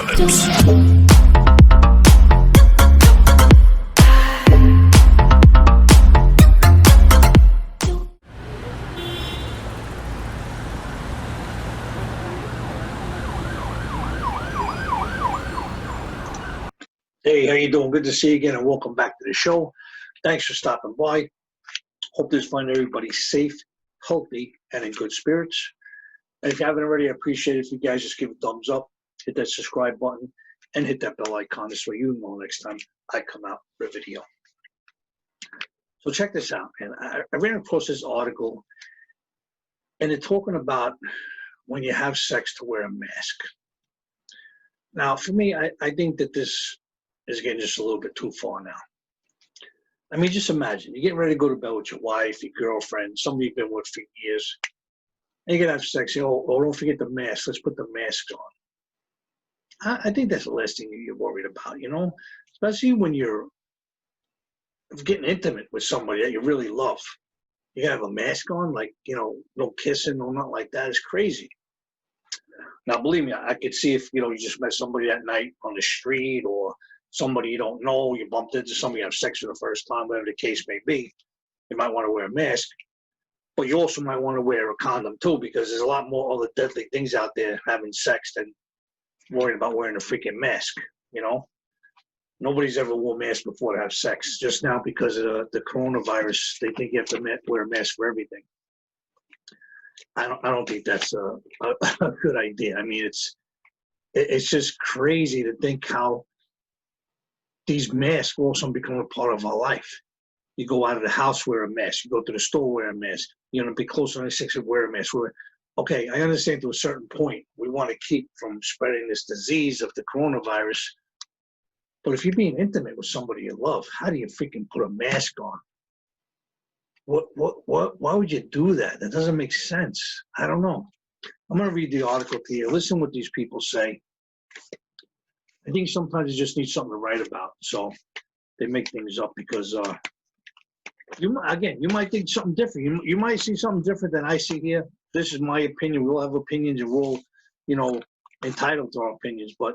apocalypse. Hey, how you doing? Good to see you again, and welcome back to the show. Thanks for stopping by. Hope this find everybody safe, healthy, and in good spirits. And if you haven't already, I appreciate it if you guys just give a thumbs up, hit that subscribe button, and hit that bell icon. This way you know next time I come out with a video. So check this out, man. I ran across this article, and they're talking about when you have sex to wear a mask. Now, for me, I think that this is getting just a little bit too far now. I mean, just imagine, you're getting ready to go to bed with your wife, your girlfriend, somebody you've been with for years, and you're going to have sex. Oh, don't forget the mask. Let's put the masks on. I think that's the last thing you're worried about, you know, especially when you're getting intimate with somebody that you really love. You got to have a mask on, like, you know, no kissing, no nothing like that. It's crazy. Now, believe me, I could see if, you know, you just met somebody that night on the street or somebody you don't know, you bumped into somebody, you have sex for the first time, whatever the case may be, you might want to wear a mask. But you also might want to wear a condom too, because there's a lot more other deadly things out there having sex than worrying about wearing a freaking mask, you know? Nobody's ever worn a mask before to have sex. Just now, because of the coronavirus, they think you have to wear a mask for everything. I don't think that's a good idea. I mean, it's just crazy to think how these masks also become a part of our life. You go out of the house, wear a mask. You go to the store, wear a mask. You want to be close to 96, wear a mask. Okay, I understand to a certain point. We want to keep from spreading this disease of the coronavirus. But if you're being intimate with somebody you love, how do you freaking put a mask on? Why would you do that? That doesn't make sense. I don't know. I'm going to read the article to you. Listen what these people say. I think sometimes you just need something to write about. So they make things up because, you might think something different. You might see something different than I see here. This is my opinion. We all have opinions, and we're all, you know, entitled to our opinions. But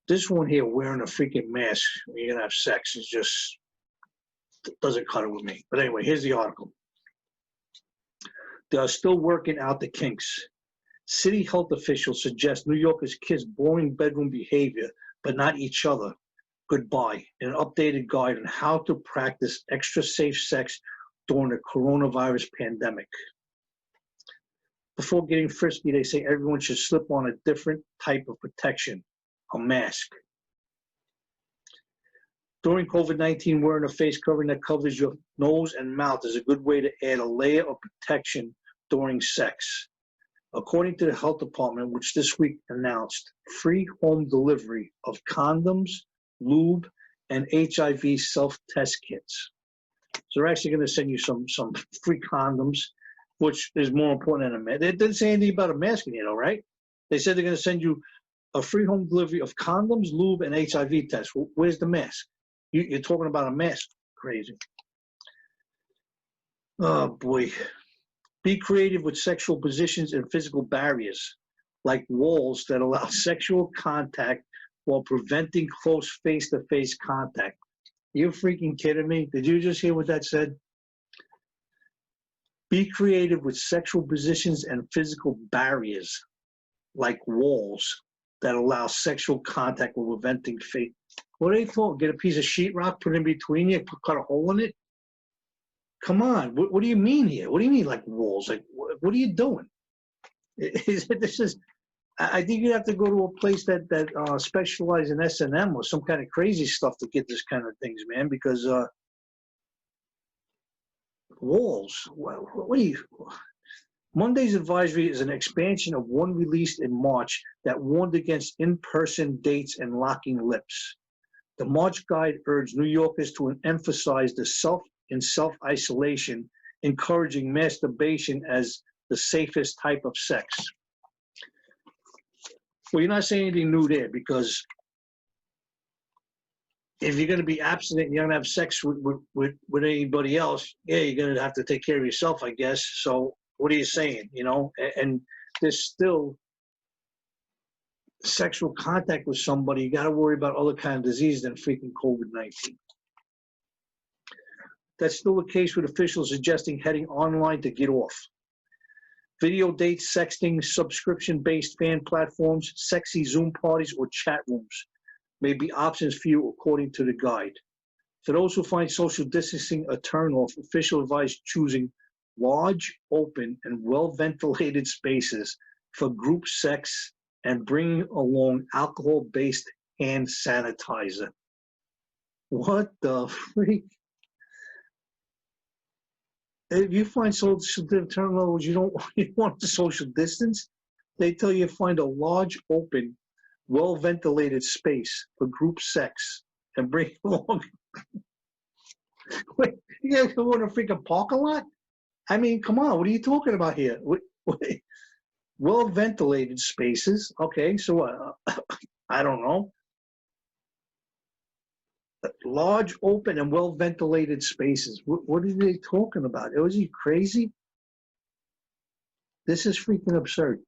this one here, wearing a freaking mask when you're going to have sex, is just, doesn't cut it with me. But anyway, here's the article. They are still working out the kinks. City health officials suggest New Yorkers kiss boring bedroom behavior, but not each other goodbye, in an updated guide on how to practice extra safe sex during the coronavirus pandemic. Before getting frisky, they say everyone should slip on a different type of protection, a mask. During COVID-19, wearing a face covering that covers your nose and mouth is a good way to add a layer of protection during sex. According to the health department, which this week announced free home delivery of condoms, lube, and HIV self-test kits. So they're actually going to send you some free condoms, which is more important than a mask. They didn't say anything about a mask in here, though, right? They said they're going to send you a free home delivery of condoms, lube, and HIV tests. Where's the mask? You're talking about a mask. Crazy. Oh, boy. Be creative with sexual positions and physical barriers, like walls that allow sexual contact while preventing close face-to-face contact. You freaking kidding me? Did you just hear what that said? Be creative with sexual positions and physical barriers, like walls that allow sexual contact while preventing face. What are they for? Get a piece of sheetrock, put it in between you, cut a hole in it? Come on, what do you mean here? What do you mean like walls? Like, what are you doing? I think you have to go to a place that specializes in S&M or some kind of crazy stuff to get this kind of things, man, because walls, what are you? Monday's advisory is an expansion of one released in March that warned against in-person dates and locking lips. The March guide urged New Yorkers to emphasize the self-isolation, encouraging masturbation as the safest type of sex. Well, you're not saying anything new there, because if you're going to be abstinent and you're going to have sex with anybody else, yeah, you're going to have to take care of yourself, I guess. So what are you saying, you know? And there's still sexual contact with somebody, you got to worry about other kind of disease than freaking COVID-19. That's still the case with officials suggesting heading online to get off. Video dates, sexting, subscription-based fan platforms, sexy Zoom parties, or chat rooms may be options for you according to the guide. For those who find social distancing a turnoff, official advice choosing large, open, and well-ventilated spaces for group sex and bringing along alcohol-based hand sanitizer. What the freak? If you find social turnovers, you want the social distance, they tell you find a large, open, well-ventilated space for group sex and bring along. Wait, you guys go in a freaking parking lot? I mean, come on, what are you talking about here? Well-ventilated spaces. Okay, so I don't know. Large, open, and well-ventilated spaces. What are they talking about? Was he crazy? This is freaking absurd.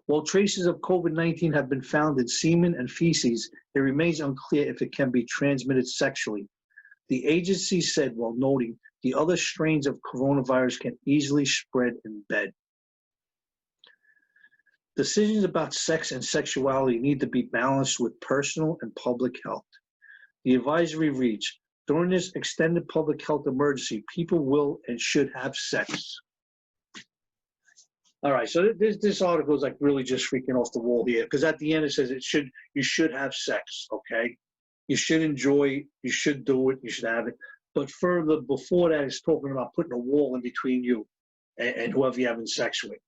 While traces of COVID-19 have been found in semen and feces, it remains unclear if it can be transmitted sexually. The agency said while noting the other strains of coronavirus can easily spread in bed. Decisions about sex and sexuality need to be balanced with personal and public health. The advisory reads, during this extended public health emergency, people will and should have sex. All right, so this article is like really just freaking off the wall here, because at the end it says you should have sex, okay? You should enjoy, you should do it, you should have it. But further, before that, it's talking about putting a wall in between you and whoever you're having sex with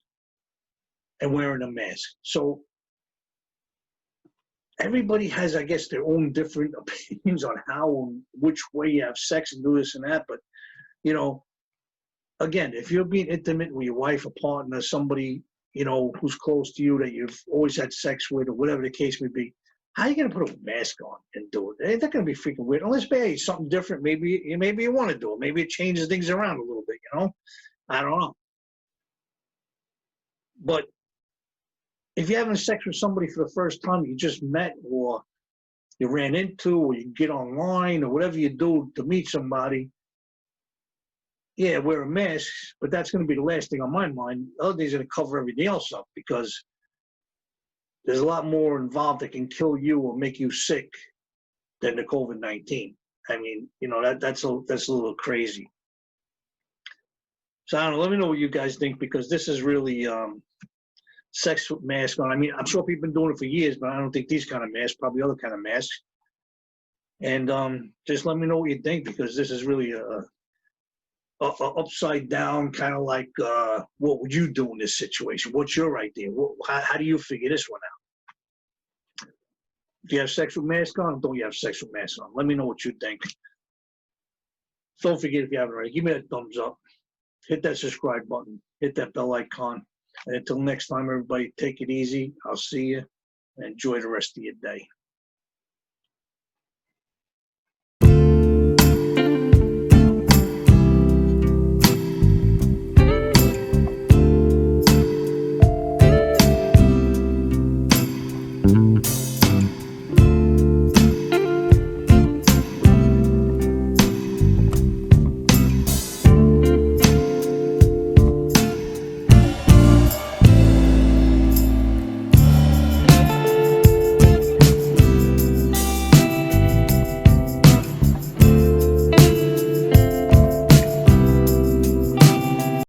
and wearing a mask. So everybody has, I guess, their own different opinions on how and which way you have sex and do this and that. But, you know, again, if you're being intimate with your wife, a partner, somebody, you know, who's close to you that you've always had sex with or whatever the case may be, how are you going to put a mask on and do it? Ain't that going to be freaking weird? Unless maybe something different. Maybe you want to do it. Maybe it changes things around a little bit, you know? I don't know. But if you're having sex with somebody for the first time you just met or you ran into or you get online or whatever you do to meet somebody, yeah, wear a mask, but that's going to be the last thing on my mind. The other thing's going to cover everything else up because there's a lot more involved that can kill you or make you sick than the COVID-19. I mean, you know, that's a little crazy. So I don't know, let me know what you guys think, because this is really sex with mask on. I mean, I'm sure people have been doing it for years, but I don't think these kind of masks, probably other kind of masks. And just let me know what you think, because this is really a upside down kind of like, what would you do in this situation? What's your idea? How do you figure this one out? Do you have sex with mask on or don't you have sex with mask on? Let me know what you think. Don't forget, if you haven't already, give me a thumbs up. Hit that subscribe button. Hit that bell icon. And until next time, everybody, take it easy. I'll see you and enjoy the rest of your day.